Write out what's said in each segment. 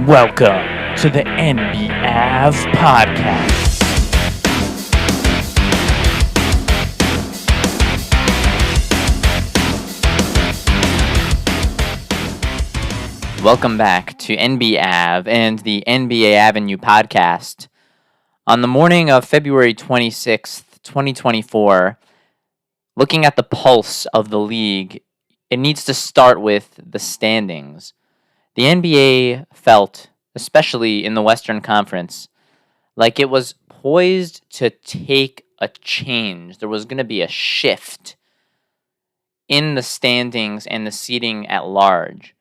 Welcome to the NBAV podcast. Welcome back to NBAV and the NBA Avenue podcast. On the morning of February 26th, 2024, looking at the pulse of the league, it needs to start with the standings. The NBA felt, especially in the Western Conference, like it was poised to take a change. There was going to be a shift in the standings and the seating at large.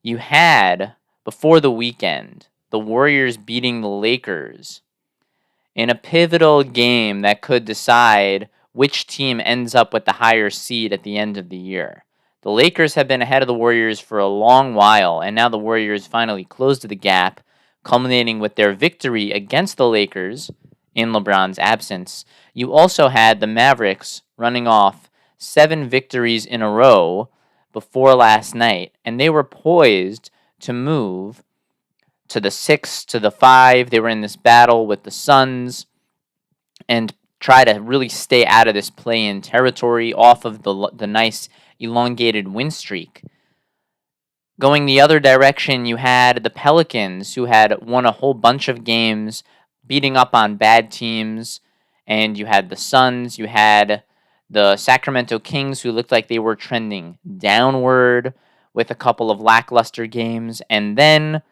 You had, before the weekend, the Warriors beating the Lakers in a pivotal game that could decide which team ends up with the higher seed at the end of the year. The Lakers have been ahead of the Warriors for a long while, and now the Warriors finally closed the gap, culminating with their victory against the Lakers in LeBron's absence. You also had the Mavericks running off 7 victories in a row before last night, and they were poised to move to the 6, to the 5. They were in this battle with the Suns and try to really stay out of this play-in territory off of the nice elongated win streak. Going the other direction, you had the Pelicans, who had won a whole bunch of games, beating up on bad teams, and you had the Suns, you had the Sacramento Kings, who looked like they were trending downward with a couple of lackluster games, and then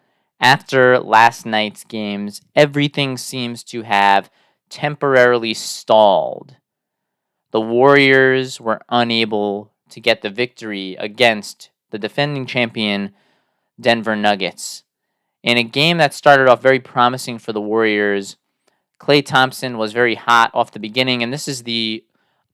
after last night's games, everything seems to have temporarily stalled. The Warriors were unable to get the victory against the defending champion Denver Nuggets. In a game that started off very promising for the Warriors, Klay Thompson was very hot off the beginning, and this is the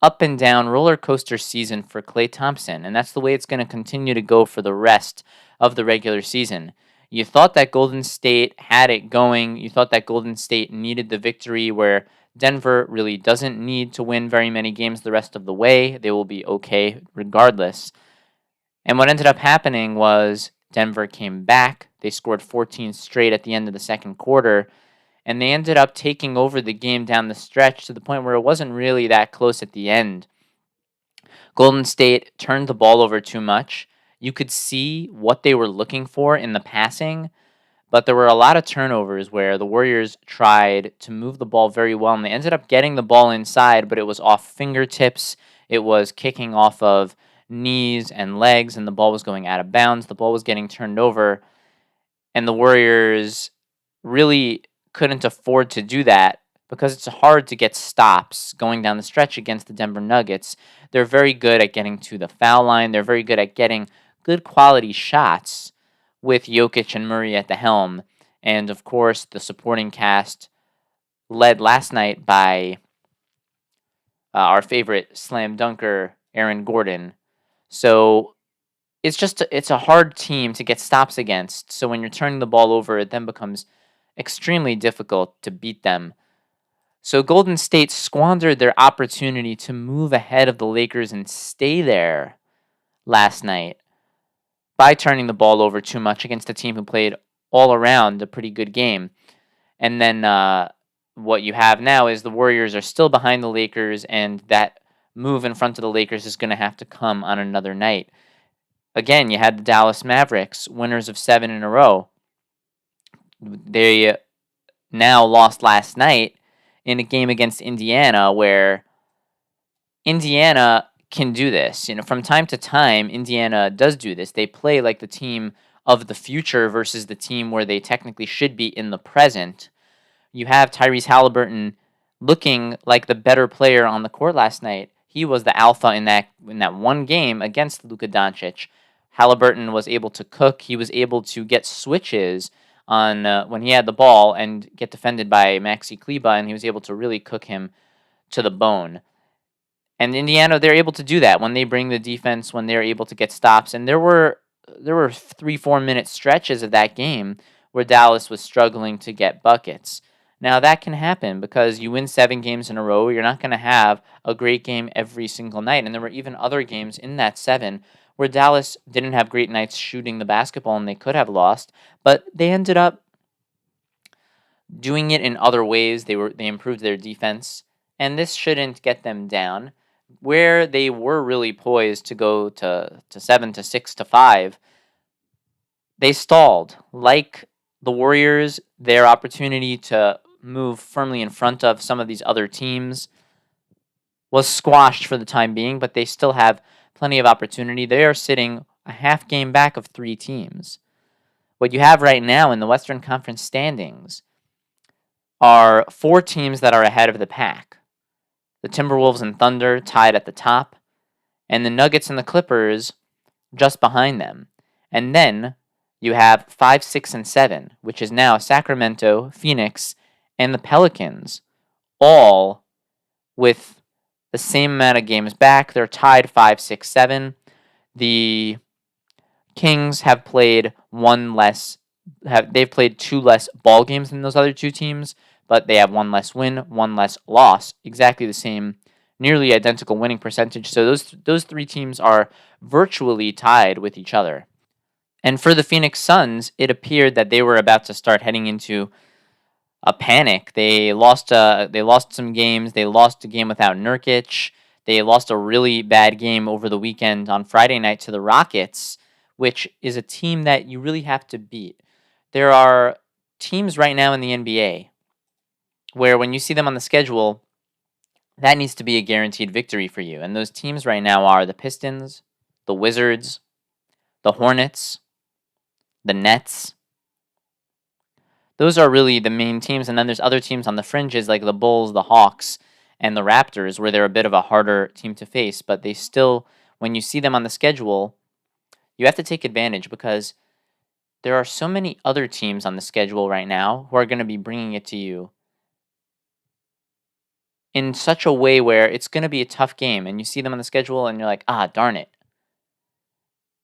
up and down roller coaster season for Klay Thompson, and that's the way it's going to continue to go for the rest of the regular season. You thought that Golden State had it going. You thought that Golden State needed the victory, where Denver really doesn't need to win very many games the rest of the way. They will be okay regardless. And what ended up happening was Denver came back. They scored 14 straight at the end of the second quarter, and they ended up taking over the game down the stretch to the point where it wasn't really that close at the end. Golden State turned the ball over too much. You could see what they were looking for in the passing, but there were a lot of turnovers where the Warriors tried to move the ball very well, and they ended up getting the ball inside, but it was off fingertips. It was kicking off of knees and legs, and the ball was going out of bounds. The ball was getting turned over, and the Warriors really couldn't afford to do that because it's hard to get stops going down the stretch against the Denver Nuggets. They're very good at getting to the foul line. They're very good at getting good quality shots with Jokic and Murray at the helm. And, of course, the supporting cast led last night by our favorite slam dunker, Aaron Gordon. So it's a hard team to get stops against. So when you're turning the ball over, it then becomes extremely difficult to beat them. So Golden State squandered their opportunity to move ahead of the Lakers and stay there last night by turning the ball over too much against a team who played all around a pretty good game. And then what you have now is the Warriors are still behind the Lakers, and that move in front of the Lakers is going to have to come on another night. Again, you had the Dallas Mavericks, winners of 7 in a row. They now lost last night in a game against Indiana, where Indiana can do this. You know, from time to time, Indiana does do this. They play like the team of the future versus the team where they technically should be in the present. You have Tyrese Halliburton looking like the better player on the court last night. He was the alpha in that one game against Luka Doncic. Halliburton was able to cook. He was able to get switches on when he had the ball and get defended by Maxi Kleber, and he was able to really cook him to the bone. And Indiana, they're able to do that when they bring the defense, when they're able to get stops. And there were 3-4 minute stretches of that game where Dallas was struggling to get buckets. Now, that can happen because you win 7 games in a row. You're not going to have a great game every single night. And there were even other games in that 7 where Dallas didn't have great nights shooting the basketball and they could have lost, but they ended up doing it in other ways. They improved their defense, and this shouldn't get them down. Where they were really poised to go to 7 to 6 to 5, they stalled. Like the Warriors, their opportunity to move firmly in front of some of these other teams was squashed for the time being, but they still have plenty of opportunity. They are sitting a half game back of 3 teams. What you have right now in the Western Conference standings are 4 teams that are ahead of the pack. The Timberwolves and Thunder tied at the top, and the Nuggets and the Clippers just behind them. And then you have 5, 6, and 7, which is now Sacramento, Phoenix, and the Pelicans, all with the same amount of games back. They're tied 5, 6, 7. The Kings have played they've played 2 less ball games than those other 2 teams, but they have 1 less win, 1 less loss, exactly the same, nearly identical winning percentage. So those 3 teams are virtually tied with each other. And for the Phoenix Suns, it appeared that they were about to start heading into a panic. They lost some games. They lost a game without Nurkic. They lost a really bad game over the weekend on Friday night to the Rockets, which is a team that you really have to beat. There are teams right now in the NBA where when you see them on the schedule, that needs to be a guaranteed victory for you. And those teams right now are the Pistons, the Wizards, the Hornets, the Nets. Those are really the main teams. And then there's other teams on the fringes like the Bulls, the Hawks, and the Raptors, where they're a bit of a harder team to face. But they still, when you see them on the schedule, you have to take advantage because there are so many other teams on the schedule right now who are going to be bringing it to you in such a way where it's going to be a tough game. And you see them on the schedule and you're like, darn it.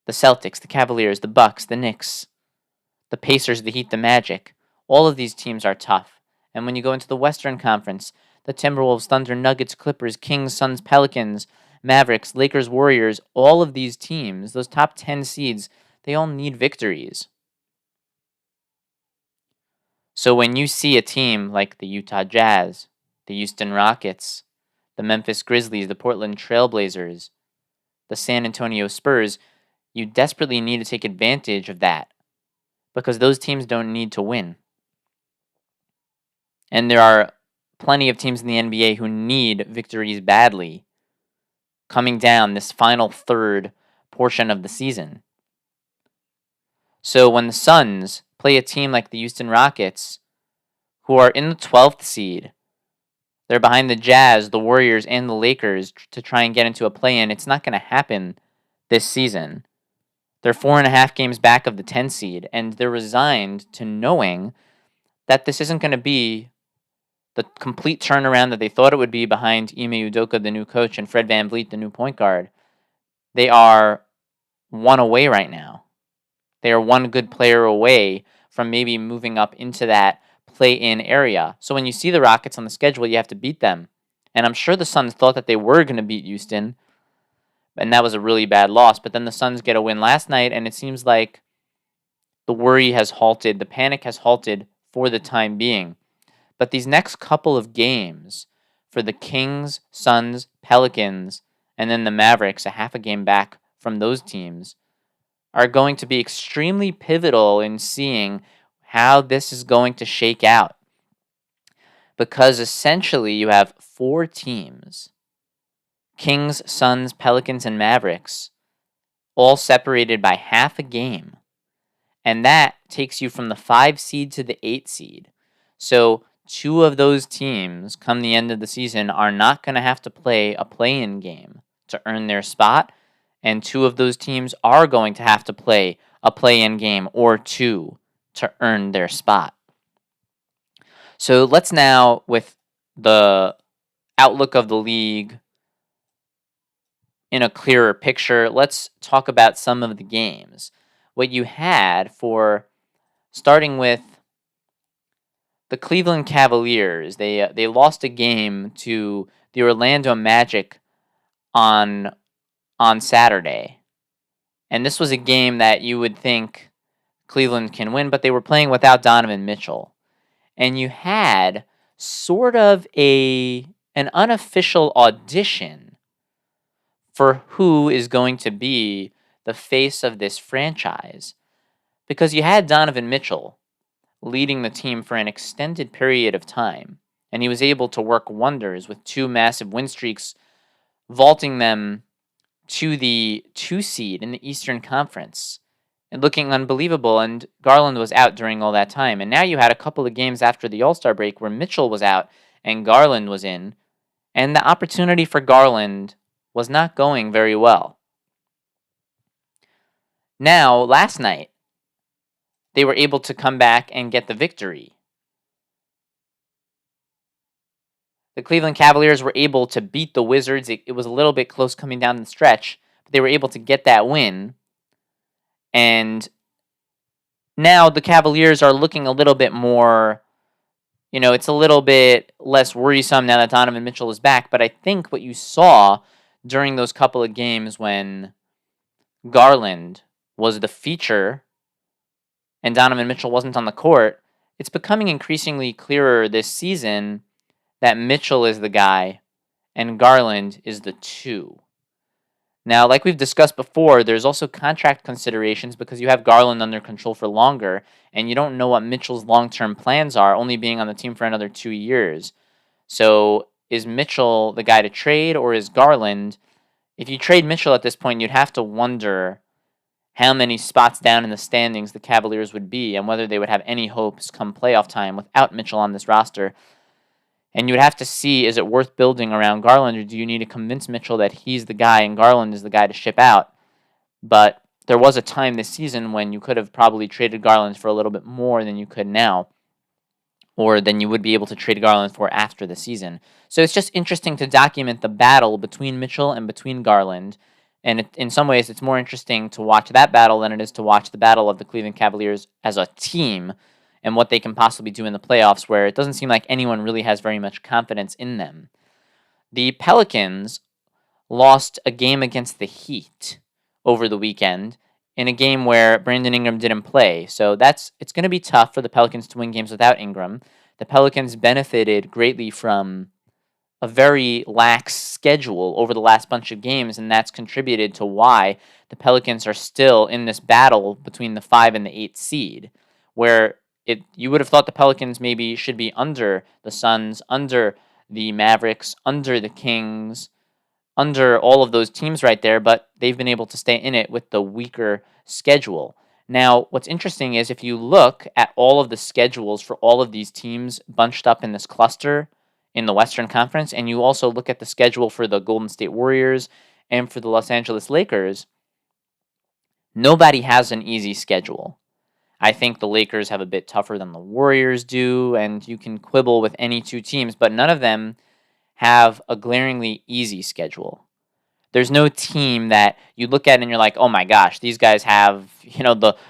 The Celtics, the Cavaliers, the Bucks, the Knicks, the Pacers, the Heat, the Magic. All of these teams are tough. And when you go into the Western Conference, the Timberwolves, Thunder, Nuggets, Clippers, Kings, Suns, Pelicans, Mavericks, Lakers, Warriors, all of these teams, those top 10 seeds, they all need victories. So when you see a team like the Utah Jazz, the Houston Rockets, the Memphis Grizzlies, the Portland Trailblazers, the San Antonio Spurs, you desperately need to take advantage of that because those teams don't need to win. And there are plenty of teams in the NBA who need victories badly coming down this final third portion of the season. So when the Suns play a team like the Houston Rockets, who are in the 12th seed, they're behind the Jazz, the Warriors, and the Lakers to try and get into a play-in. It's not going to happen this season. They're 4.5 games back of the 10 seed, and they're resigned to knowing that this isn't going to be the complete turnaround that they thought it would be behind Ime Udoka, the new coach, and Fred VanVleet, the new point guard. They are 1 away right now. They are 1 good player away from maybe moving up into that play-in area. So when you see the Rockets on the schedule, you have to beat them. And I'm sure the Suns thought that they were going to beat Houston, and that was a really bad loss. But then the Suns get a win last night, and it seems like the worry has halted, the panic has halted for the time being. But these next couple of games for the Kings, Suns, Pelicans, and then the Mavericks, a half a game back from those teams, are going to be extremely pivotal in seeing how this is going to shake out. Because essentially you have 4 teams, Kings, Suns, Pelicans, and Mavericks, all separated by half a game. And that takes you from the 5 seed to the 8 seed. So 2 of those teams, come the end of the season, are not going to have to play a play-in game to earn their spot. And 2 of those teams are going to have to play a play-in game or 2 to earn their spot. So let's now, with the outlook of the league in a clearer picture, let's talk about some of the games. What you had for starting with the Cleveland Cavaliers, they lost a game to the Orlando Magic on Saturday. And this was a game that you would think Cleveland can win, but they were playing without Donovan Mitchell. And you had sort of an unofficial audition for who is going to be the face of this franchise. Because you had Donovan Mitchell leading the team for an extended period of time, and he was able to work wonders with 2 massive win streaks, vaulting them to the 2 seed in the Eastern Conference and looking unbelievable. And Garland was out during all that time. And now you had a couple of games after the All-Star break where Mitchell was out and Garland was in, and the opportunity for Garland was not going very well. Now, last night, they were able to come back and get the victory. The Cleveland Cavaliers were able to beat the Wizards. It was a little bit close coming down the stretch, but they were able to get that win. And now the Cavaliers are looking a little bit more, it's a little bit less worrisome now that Donovan Mitchell is back. But I think what you saw during those couple of games when Garland was the feature and Donovan Mitchell wasn't on the court, it's becoming increasingly clearer this season that Mitchell is the guy and Garland is the 2. Now, like we've discussed before, there's also contract considerations because you have Garland under control for longer, and you don't know what Mitchell's long-term plans are, only being on the team for another 2 years. So is Mitchell the guy to trade, or is Garland? If you trade Mitchell at this point, you'd have to wonder how many spots down in the standings the Cavaliers would be and whether they would have any hopes come playoff time without Mitchell on this roster. And you would have to see, is it worth building around Garland, or do you need to convince Mitchell that he's the guy and Garland is the guy to ship out? But there was a time this season when you could have probably traded Garland for a little bit more than you could now, or than you would be able to trade Garland for after the season. So it's just interesting to document the battle between Mitchell and between Garland. And in some ways, it's more interesting to watch that battle than it is to watch the battle of the Cleveland Cavaliers as a team and what they can possibly do in the playoffs, where it doesn't seem like anyone really has very much confidence in them. The Pelicans lost a game against the Heat over the weekend in a game where Brandon Ingram didn't play. So it's going to be tough for the Pelicans to win games without Ingram. The Pelicans benefited greatly from a very lax schedule over the last bunch of games, and that's contributed to why the Pelicans are still in this battle between the 5 and the 8 seed, where you would have thought the Pelicans maybe should be under the Suns, under the Mavericks, under the Kings, under all of those teams right there, but they've been able to stay in it with the weaker schedule. Now, what's interesting is if you look at all of the schedules for all of these teams bunched up in this cluster in the Western Conference, and you also look at the schedule for the Golden State Warriors and for the Los Angeles Lakers, nobody has an easy schedule. I think the Lakers have a bit tougher than the Warriors do, and you can quibble with any 2 teams, but none of them have a glaringly easy schedule. There's no team that you look at and you're like, oh my gosh, these guys have,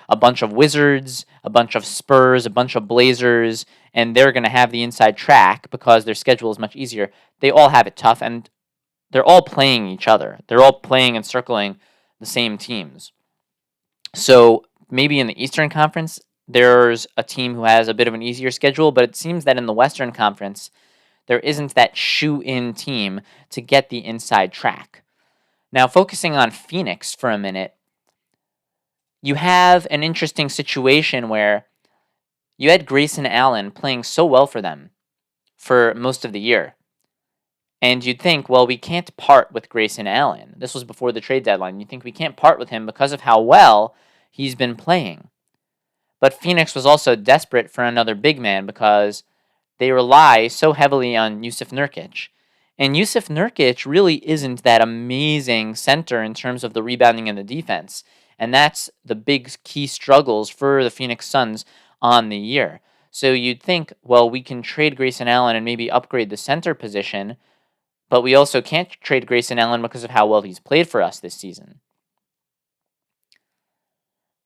a bunch of Wizards, a bunch of Spurs, a bunch of Blazers, and they're going to have the inside track because their schedule is much easier. They all have it tough, and they're all playing each other. They're all playing and circling the same teams. So maybe in the Eastern Conference, there's a team who has a bit of an easier schedule, but it seems that in the Western Conference, there isn't that shoe-in team to get the inside track. Now, focusing on Phoenix for a minute, you have an interesting situation where you had Grayson Allen playing so well for them for most of the year. And you'd think, well, we can't part with Grayson Allen. This was before the trade deadline. You think we can't part with him because of how well he's been playing. But Phoenix was also desperate for another big man because they rely so heavily on Yusuf Nurkic. And Yusuf Nurkic really isn't that amazing center in terms of the rebounding and the defense. And that's the big key struggles for the Phoenix Suns on the year. So you'd think, well, we can trade Grayson Allen and maybe upgrade the center position, but we also can't trade Grayson Allen because of how well he's played for us this season.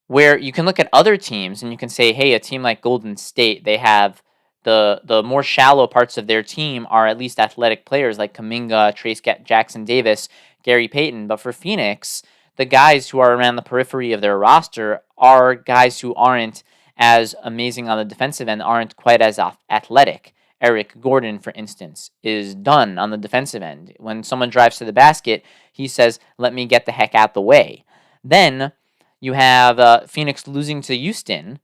Where you can look at other teams and you can say, hey, a team like Golden State, they have the more shallow parts of their team are at least athletic players like Kuminga, Trace Jackson Davis, Gary Payton. But for Phoenix, the guys who are around the periphery of their roster are guys who aren't as amazing on the defensive end, aren't quite as athletic. Eric Gordon, for instance, is done on the defensive end. When someone drives to the basket, he says, "Let me get the heck out the way." Then you have Phoenix losing to Houston,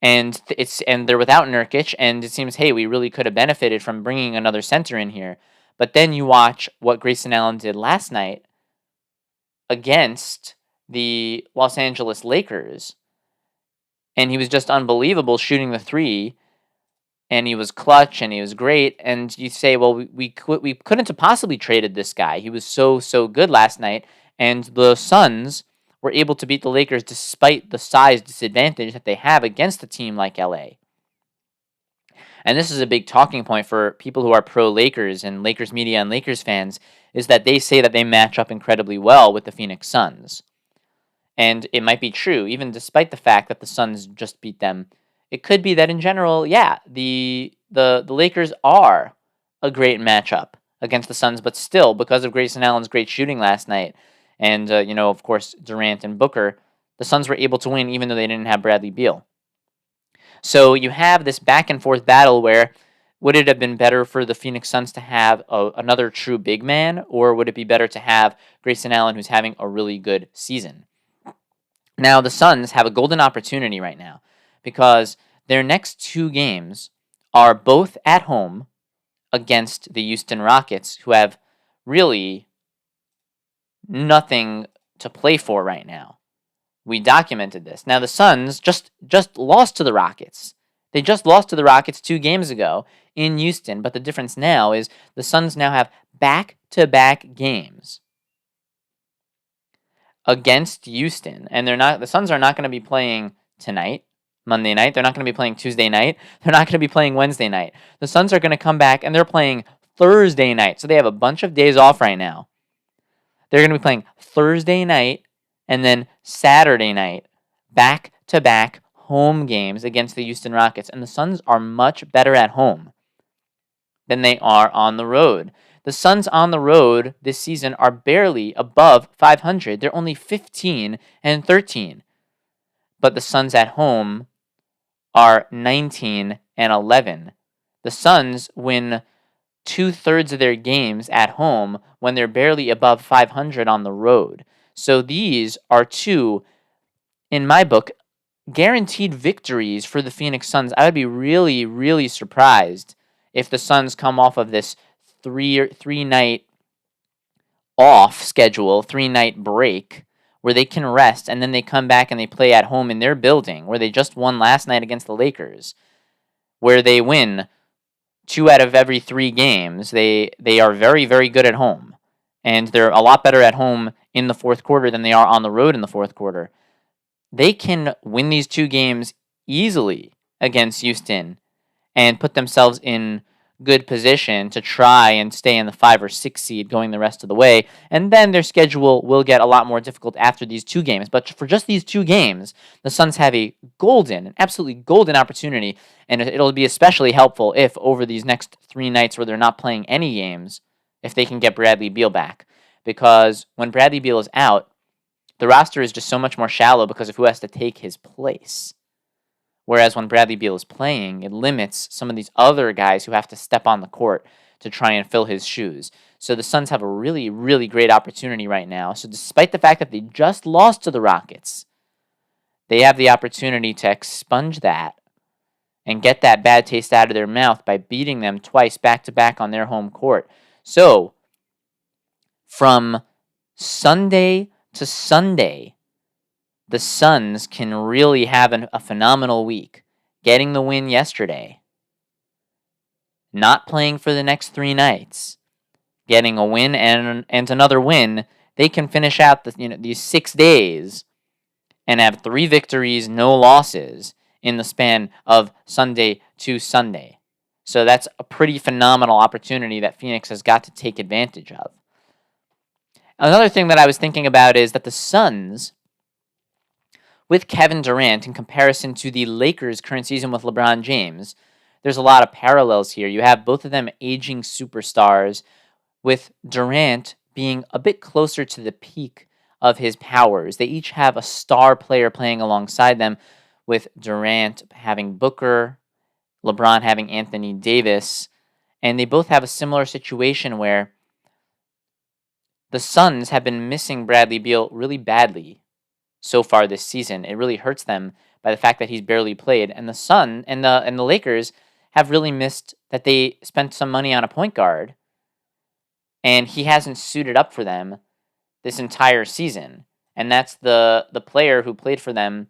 and they're without Nurkic, and it seems, hey, we really could have benefited from bringing another center in here. But then you watch what Grayson Allen did last night against the Los Angeles Lakers, and he was just unbelievable shooting the three, and he was clutch, and he was great. And you say, well, we couldn't have possibly traded this guy. He was so good last night, and the Suns were able to beat the Lakers despite the size disadvantage that they have against a team like LA. And this is a big talking point for people who are pro-Lakers and Lakers media and Lakers fans, is that they say that they match up incredibly well with the Phoenix Suns. And it might be true, even despite the fact that the Suns just beat them. It could be that in general, yeah, the Lakers are a great matchup against the Suns, but still, because of Grayson Allen's great shooting last night, and, of course, Durant and Booker, the Suns were able to win even though they didn't have Bradley Beal. So you have this back-and-forth battle where would it have been better for the Phoenix Suns to have another true big man, or would it be better to have Grayson Allen, who's having a really good season? Now, the Suns have a golden opportunity right now because their next two games are both at home against the Houston Rockets, who have really nothing to play for right now. We documented this. Now, the Suns just lost to the Rockets. They just lost to the Rockets 2 games ago in Houston, but the difference now is the Suns now have back-to-back games against Houston, and the Suns are not going to be playing tonight, Monday night. They're not going to be playing Tuesday night. They're not going to be playing Wednesday night. The Suns are going to come back, and they're playing Thursday night, so they have a bunch of days off right now. They're going to be playing Thursday night and then Saturday night, back-to-back home games against the Houston Rockets. And the Suns are much better at home than they are on the road. The Suns on the road this season are barely above 500. They're only 15-13. But the Suns at home are 19-11. The Suns win 2/3 of their games at home when they're barely above 500 on the road. So these are two, in my book, guaranteed victories for the Phoenix Suns. I would be really, really surprised if the Suns come off of this three-night off schedule, 3-night break, where they can rest, and then they come back and they play at home in their building, where they just won last night against the Lakers, where they win 2 out of every 3 games. They are very, very good at home. And they're a lot better at home in the fourth quarter than they are on the road in the fourth quarter. They can win these 2 games easily against Houston and put themselves in good position to try and stay in the 5 or 6 seed going the rest of the way. And then their schedule will get a lot more difficult after these 2 games. But for just these 2 games, the Suns have an absolutely golden opportunity. And it'll be especially helpful if over these next 3 nights where they're not playing any games, if they can get Bradley Beal back. Because when Bradley Beal is out, the roster is just so much more shallow because of who has to take his place. Whereas when Bradley Beal is playing, it limits some of these other guys who have to step on the court to try and fill his shoes. So the Suns have a really, really great opportunity right now. So despite the fact that they just lost to the Rockets, they have the opportunity to expunge that and get that bad taste out of their mouth by beating them twice back-to-back on their home court. So, from Sunday to Sunday, the Suns can really have a phenomenal week. Getting the win yesterday, not playing for the next 3 nights, getting a win and another win, they can finish out these 6 days and have 3 victories, no losses in the span of Sunday to Sunday. So that's a pretty phenomenal opportunity that Phoenix has got to take advantage of. Another thing that I was thinking about is that the Suns, with Kevin Durant in comparison to the Lakers' current season with LeBron James, there's a lot of parallels here. You have both of them aging superstars, with Durant being a bit closer to the peak of his powers. They each have a star player playing alongside them, with Durant having Booker, LeBron having Anthony Davis, and they both have a similar situation where the Suns have been missing Bradley Beal really badly so far this season. It really hurts them by the fact that he's barely played, and the Lakers have really missed that they spent some money on a point guard, and he hasn't suited up for them this entire season. And that's the player who played for them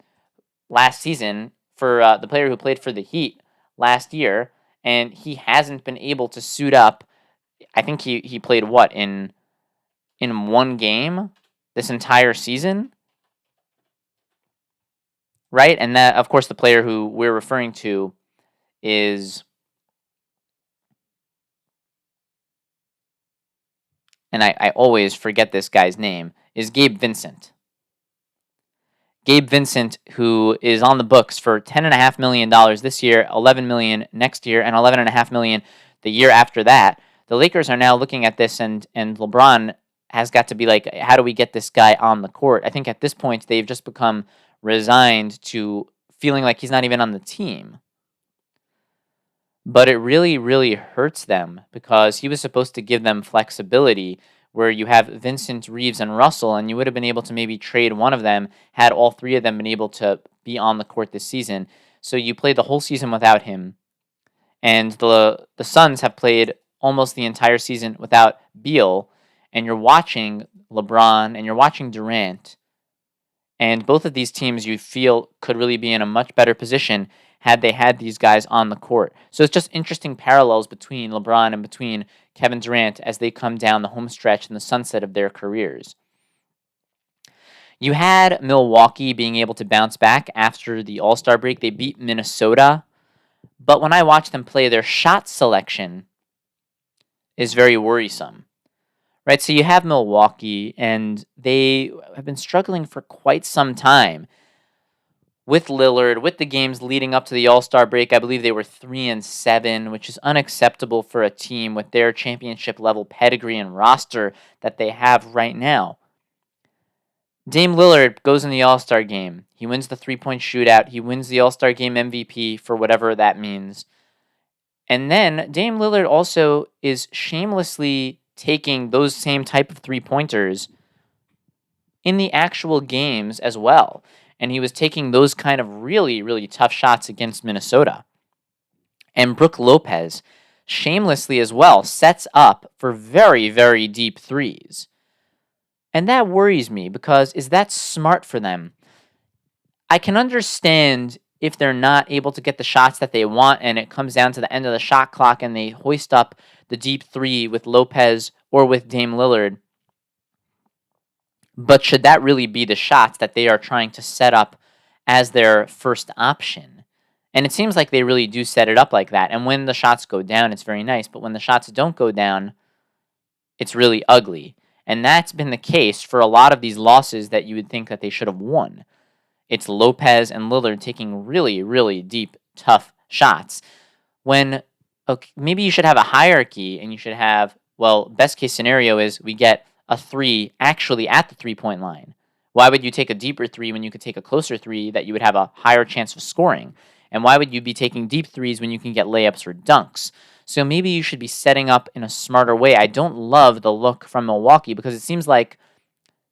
last season, for the player who played for the Heat last year, and he hasn't been able to suit up. I think he played what in one game this entire season, right? And that, of course, the player who we're referring to is, and I always forget this guy's name, is Gabe Vincent. Gabe Vincent, who is on the books for $10.5 million this year, $11 million next year, and $11.5 million the year after that. The Lakers are now looking at this, and LeBron has got to be like, how do we get this guy on the court? I think at this point they've just become resigned to feeling like he's not even on the team. But it really, really hurts them because he was supposed to give them flexibility where you have Vincent, Reeves, and Russell, and you would have been able to maybe trade one of them had all three of them been able to be on the court this season. So you played the whole season without him, and the Suns have played almost the entire season without Beal, and you're watching LeBron and you're watching Durant, and both of these teams you feel could really be in a much better position had they had these guys on the court. So it's just interesting parallels between LeBron and between Kevin Durant as they come down the home stretch in the sunset of their careers. You had Milwaukee being able to bounce back after the All-Star break. They beat Minnesota. But when I watch them play, their shot selection is very worrisome. Right, so you have Milwaukee, and they have been struggling for quite some time with Lillard, with the games leading up to the All-Star break. I believe they were 3-7, which is unacceptable for a team with their championship-level pedigree and roster that they have right now. Dame Lillard goes in the All-Star game. He wins the three-point shootout. He wins the All-Star game MVP for whatever that means. And then Dame Lillard also is shamelessly taking those same type of three-pointers in the actual games as well. And he was taking those kind of really, really tough shots against Minnesota. And Brook Lopez, shamelessly as well, sets up for very, very deep threes. And that worries me because is that smart for them? I can understand if they're not able to get the shots that they want and it comes down to the end of the shot clock and they hoist up the deep three with Lopez or with Dame Lillard. But should that really be the shots that they are trying to set up as their first option? And it seems like they really do set it up like that. And when the shots go down, it's very nice. But when the shots don't go down, it's really ugly. And that's been the case for a lot of these losses that you would think that they should have won. It's Lopez and Lillard taking really, really deep, tough shots. When maybe you should have a hierarchy and you should have, well, best case scenario is we get a three actually at the three-point line. Why would you take a deeper three when you could take a closer three that you would have a higher chance of scoring? And why would you be taking deep threes when you can get layups or dunks? So maybe you should be setting up in a smarter way. I don't love the look from Milwaukee because it seems like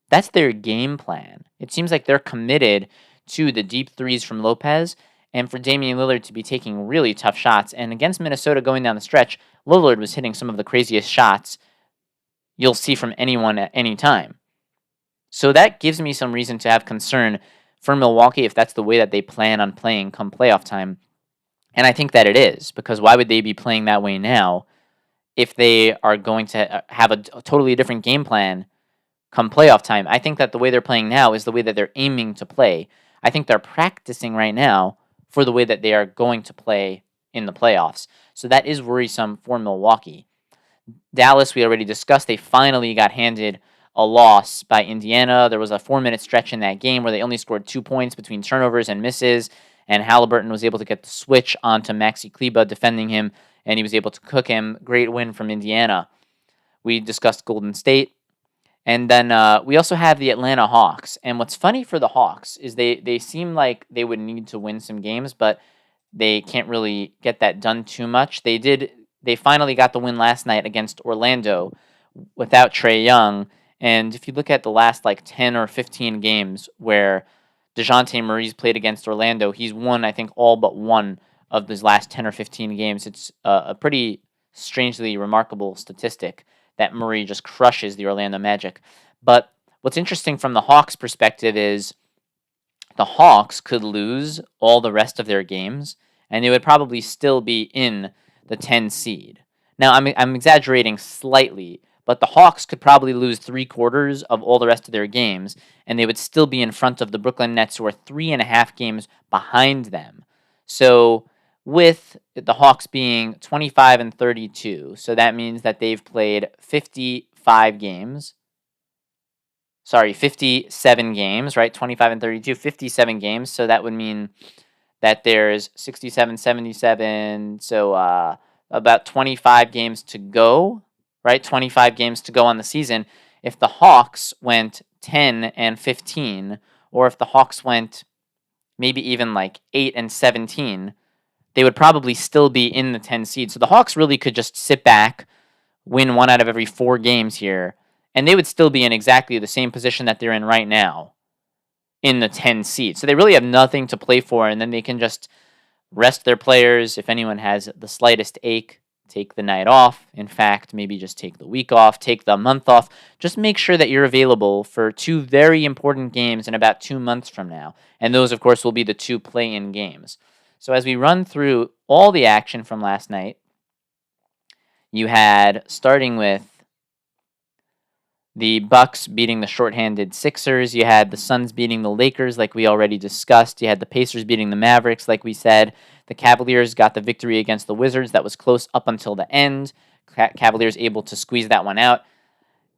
that's their game plan. It seems like they're committed to the deep threes from Lopez and for Damian Lillard to be taking really tough shots. And against Minnesota going down the stretch, Lillard was hitting some of the craziest shots you'll see from anyone at any time. So that gives me some reason to have concern for Milwaukee if that's the way that they plan on playing come playoff time. And I think that it is, because why would they be playing that way now if they are going to have a totally different game plan come playoff time? I think that the way they're playing now is the way that they're aiming to play. I think they're practicing right now for the way that they are going to play in the playoffs. So that is worrisome for Milwaukee. Dallas, we already discussed, they finally got handed a loss by Indiana. There was a 4-minute stretch in that game where they only scored 2 points between turnovers and misses, and Halliburton was able to get the switch onto Maxi Kleba defending him, and he was able to cook him. Great win from Indiana. We discussed Golden State, And then we also have the Atlanta Hawks. And what's funny for the Hawks is they seem like they would need to win some games, but they can't really get that done too much. They finally got the win last night against Orlando without Trae Young. And if you look at the last like 10 or 15 games where DeJounte Murray's played against Orlando, he's won, I think, all but one of his last 10 or 15 games. It's a pretty strangely remarkable statistic that Murray just crushes the Orlando Magic. But what's interesting from the Hawks' perspective is the Hawks could lose all the rest of their games, and they would probably still be in the 10 seed. Now, I'm exaggerating slightly, but the Hawks could probably lose 3/4 of all the rest of their games, and they would still be in front of the Brooklyn Nets, who are 3.5 games behind them. So, with the Hawks being 25 and 32, so that means that they've played 55 games. 57 games, right? 25 and 32, 57 games. So that would mean that there's 67, 77. So about 25 games to go, right? 25 games to go on the season. If the Hawks went 10 and 15, or if the Hawks went maybe even like 8 and 17, they would probably still be in the 10 seed. So the Hawks really could just sit back, win 1 out of every 4 games here, and they would still be in exactly the same position that they're in right now in the 10 seed. So they really have nothing to play for, and then they can just rest their players. If anyone has the slightest ache, take the night off. In fact, maybe just take the week off, take the month off. Just make sure that you're available for 2 very important games in about 2 months from now. And those, of course, will be the 2 play-in games. So as we run through all the action from last night, you had, starting with the Bucks beating the shorthanded Sixers. You had the Suns beating the Lakers, like we already discussed. You had the Pacers beating the Mavericks, like we said. The Cavaliers got the victory against the Wizards. That was close up until the end. Cavaliers able to squeeze that one out.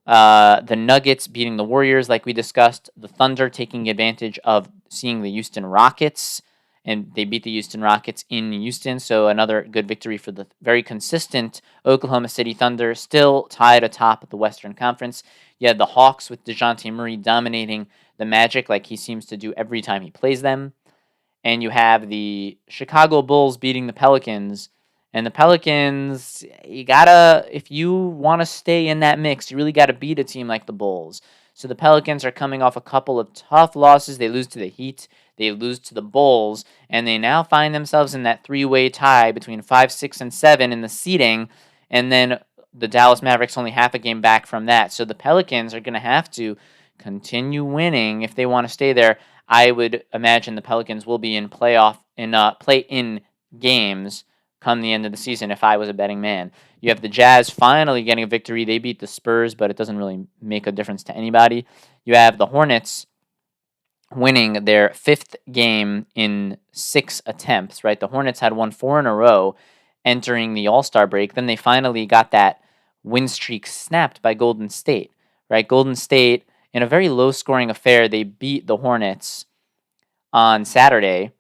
The Nuggets beating the Warriors, like we discussed. The Thunder taking advantage of seeing the Houston Rockets, and they beat the Houston Rockets in Houston, so another good victory for the very consistent Oklahoma City Thunder, still tied atop the Western Conference. You had the Hawks with DeJounte Murray dominating the Magic like he seems to do every time he plays them. And you have the Chicago Bulls beating the Pelicans. And the Pelicans, if you want to stay in that mix, you really got to beat a team like the Bulls. So the Pelicans are coming off a couple of tough losses. They lose to the Heat, they lose to the Bulls, and they now find themselves in that 3-way tie between 5, 6, and 7 in the seeding. And then the Dallas Mavericks only half a game back from that. So the Pelicans are going to have to continue winning if they want to stay there. I would imagine the Pelicans will be in play-in games come the end of the season if I was a betting man. You have the Jazz finally getting a victory. They beat the Spurs, but it doesn't really make a difference to anybody. You have the Hornets winning their 5th game in 6 attempts, right? The Hornets had won 4 in a row entering the All-Star break. Then they finally got that win streak snapped by Golden State, right? Golden State, in a very low-scoring affair, they beat the Hornets on Saturday,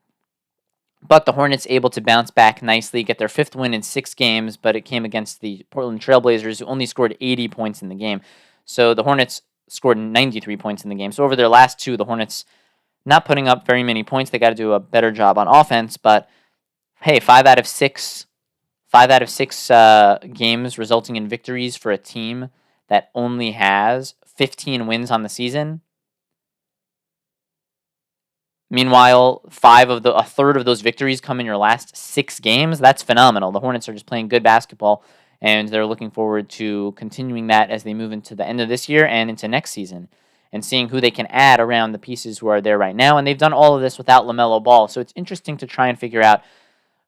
but the Hornets able to bounce back nicely, get their 5th win in 6 games, but it came against the Portland Trailblazers, who only scored 80 points in the game. So the Hornets scored 93 points in the game. So over their last 2, the Hornets not putting up very many points. They got to do a better job on offense, but hey, 5 out of 6 games resulting in victories for a team that only has 15 wins on the season. Meanwhile, a third of those victories come in your last 6 games. That's phenomenal. The Hornets are just playing good basketball, and they're looking forward to continuing that as they move into the end of this year and into next season, and seeing who they can add around the pieces who are there right now. And they've done all of this without LaMelo Ball, so it's interesting to try and figure out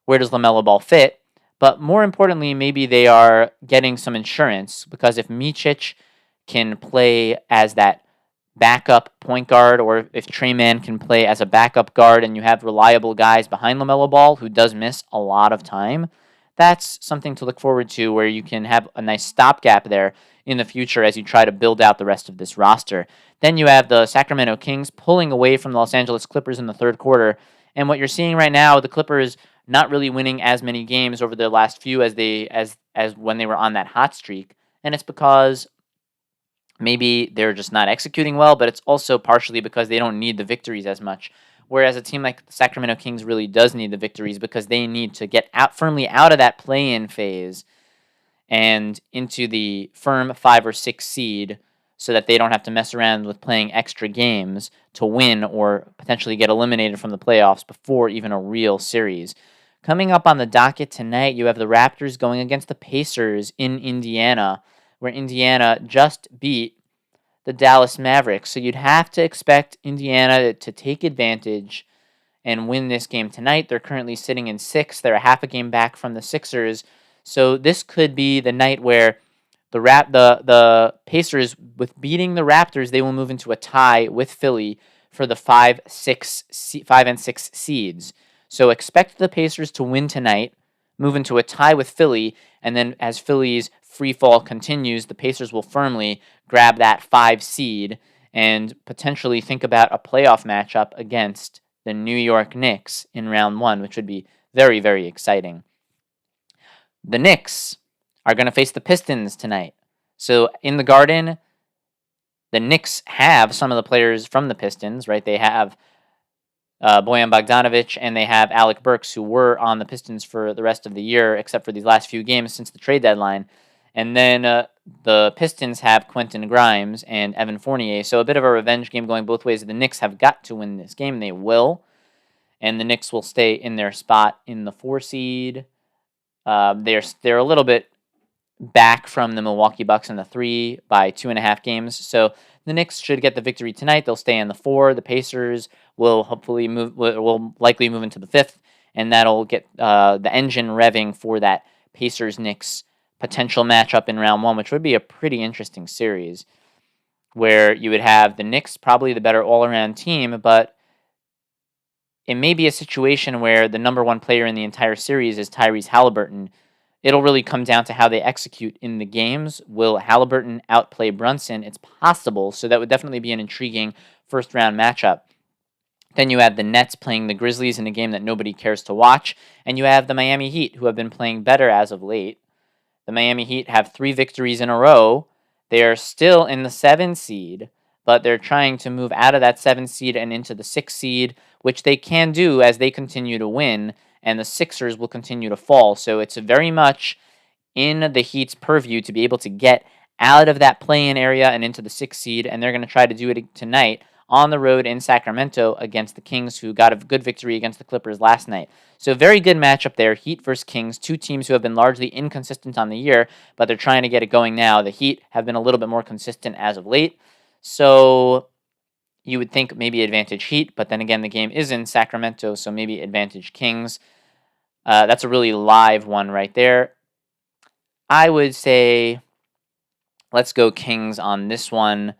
where does LaMelo Ball fit. But more importantly, maybe they are getting some insurance, because if Micic can play as that backup point guard, or if Trey Mann can play as a backup guard, and you have reliable guys behind LaMelo Ball, who does miss a lot of time, that's something to look forward to, where you can have a nice stopgap there in the future as you try to build out the rest of this roster. Then you have the Sacramento Kings pulling away from the Los Angeles Clippers in the 3rd quarter. And what you're seeing right now, the Clippers not really winning as many games over their last few as when they were on that hot streak. And it's because maybe they're just not executing well, but it's also partially because they don't need the victories as much. Whereas a team like the Sacramento Kings really does need the victories because they need to get firmly out of that play-in phase and into the firm 5 or 6 seed so that they don't have to mess around with playing extra games to win or potentially get eliminated from the playoffs before even a real series. Coming up on the docket tonight, you have the Raptors going against the Pacers in Indiana, where Indiana just beat the Dallas Mavericks. So you'd have to expect Indiana to take advantage and win this game tonight. They're currently sitting in 6th. They're a half a game back from the Sixers. So this could be the night where the Pacers, with beating the Raptors, they will move into a tie with Philly for the 5 and 6 seeds. So expect the Pacers to win tonight, move into a tie with Philly, and then as Philly's free fall continues, the Pacers will firmly grab that 5 seed and potentially think about a playoff matchup against the New York Knicks in round 1, which would be very, very exciting. The Knicks are going to face the Pistons tonight. So in the Garden, the Knicks have some of the players from the Pistons, right? They have Bojan Bogdanovic and they have Alec Burks, who were on the Pistons for the rest of the year, except for these last few games since the trade deadline. And then the Pistons have Quentin Grimes and Evan Fournier. So a bit of a revenge game going both ways. The Knicks have got to win this game. They will. And the Knicks will stay in their spot in the 4 seed. They're a little bit back from the Milwaukee Bucks in the 3 by 2.5 games. So the Knicks should get the victory tonight. They'll stay in the 4. The Pacers will likely move into the 5th, and that'll get the engine revving for that Pacers-Knicks potential matchup in round 1, which would be a pretty interesting series, where you would have the Knicks probably the better all-around team, but it may be a situation where the number 1 player in the entire series is Tyrese Halliburton. It'll really come down to how they execute in the games. Will Halliburton outplay Brunson? It's possible, so that would definitely be an intriguing first-round matchup. Then you have the Nets playing the Grizzlies in a game that nobody cares to watch, and you have the Miami Heat, who have been playing better as of late. The Miami Heat have 3 victories in a row. They are still in the 7 seed, but they're trying to move out of that 7 seed and into the 6 seed, which they can do as they continue to win, and the Sixers will continue to fall. So it's very much in the Heat's purview to be able to get out of that play-in area and into the 6 seed, and they're going to try to do it tonight on the road in Sacramento against the Kings, who got a good victory against the Clippers last night. So very good matchup there, Heat versus Kings, 2 teams who have been largely inconsistent on the year, but they're trying to get it going now. The Heat have been a little bit more consistent as of late, so you would think maybe advantage Heat, but then again, the game is in Sacramento, so maybe advantage Kings. That's a really live one right there. I would say let's go Kings on this one.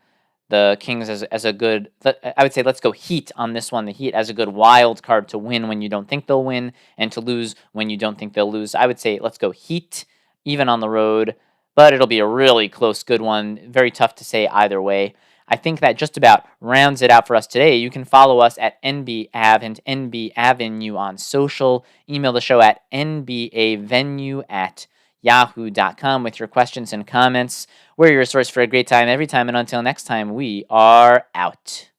The Kings as a good, I would say let's go Heat on this one. The Heat as a good wild card to win when you don't think they'll win and to lose when you don't think they'll lose. I would say let's go Heat, even on the road, but it'll be a really close, good one. Very tough to say either way. I think that just about rounds it out for us today. You can follow us at NBAV and NB Avenue on social. Email the show at nbavenue@yahoo.com with your questions and comments. We're your source for a great time every time, and until next time, we are out.